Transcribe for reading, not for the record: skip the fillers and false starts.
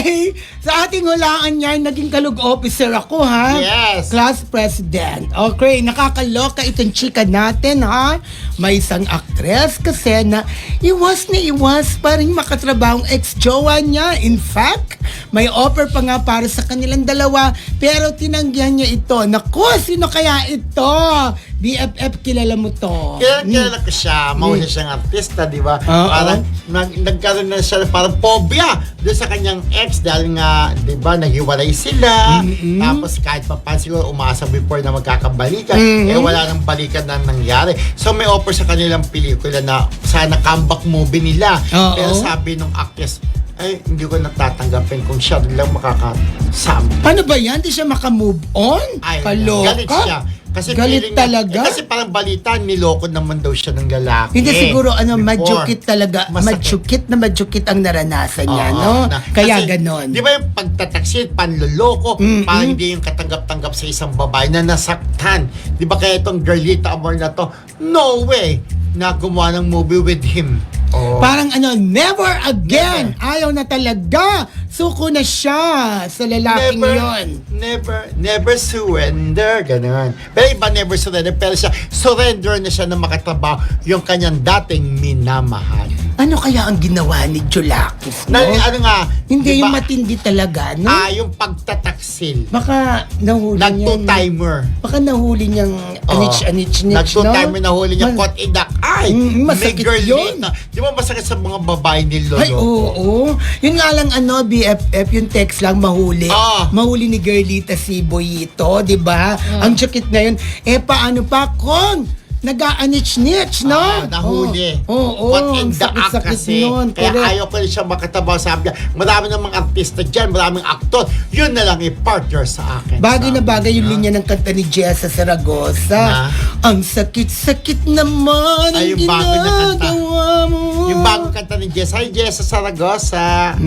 Okay, sa ating hulaan niyan, naging kalug officer ako, ha? Yes. Class president. Okay, nakakaloka itong chika natin, ha? May isang actress kasi na iwas parang makatrabahong ex-jowa niya. In fact, may offer pa nga para sa kanilang dalawa, pero tinanggihan niya ito. Naku, sino kaya ito? BFF, kilala mo to. Kilala ko siya. Mahusay siyang artista, di ba? Oo. Parang nagkaroon na siya parang phobia doon sa kanyang ex dahil nga, di ba, naghiwalay sila. Tapos kahit pa siguro umasa before na magkakabalikan, eh wala nang balikan na nangyari. So may offer sa kanilang pelikula na sana comeback movie nila. Oo. Pero sabi nung actress, ay, hindi ko natatanggapin kung siya lang makakasama. Paano ba yan? Di siya makamove on? Ay, Kaloka? galit siya. Kasi Galit feeling niya- talaga? kasi parang balita, niloko naman daw siya ng lalaki. Hindi siguro Before. madyukit talaga, Masakit. madyukit ang naranasan niya, Oo, no? Kaya kasi, ganon. Di ba yung pagtataksil, panloloko, parang hindi yung katanggap-tanggap sa isang babae na nasaktan. Di ba kaya itong Girlita Amor na to, no way na gumawa ng movie with him. Oh. Parang never again. Ayaw na talaga. Suko na siya sa lalaking yon. Never surrender. Ganun. Pero iba never surrender. Pero siya, surrender na siya na makatrabaho yung kanyang dating minamahal. Ano kaya ang ginawa ni Jolakis, no? Ano nga? Hindi diba, yung matindi talaga, no? yung pagtataksil. Baka nahuli niyang... Nag-two-timer. Baka nahuli niyang anich, no? Nag-two-timer nahuli niya kot idak. Ay, masakit may yun. Girlita. Di ba masakit sa mga babae ni Lolo? Ay, oo. Yun nga lang, BFF, yung text lang mahuli. Mahuli ni Girlita si Boyito, di ba? Ang sakit na yun. Paano pa kung nag-a-anich-nich, no? Nahuli. Oo. What in the act sakit kasi. nun. Kaya Correct. ayaw ko rin siya makatabaw. Sabi niya, marami namang artista dyan, maraming aktor. Yun na lang i-partner sa akin. Bagay na Sabi bagay yung niya. linya ng kanta ni Jessa Saragosa. Ang sakit-sakit naman Ay, ang yung bago niya kanta. ginagawa mo. Yung bagong kanta ni Jess. Hi, Jess sa Saragosa.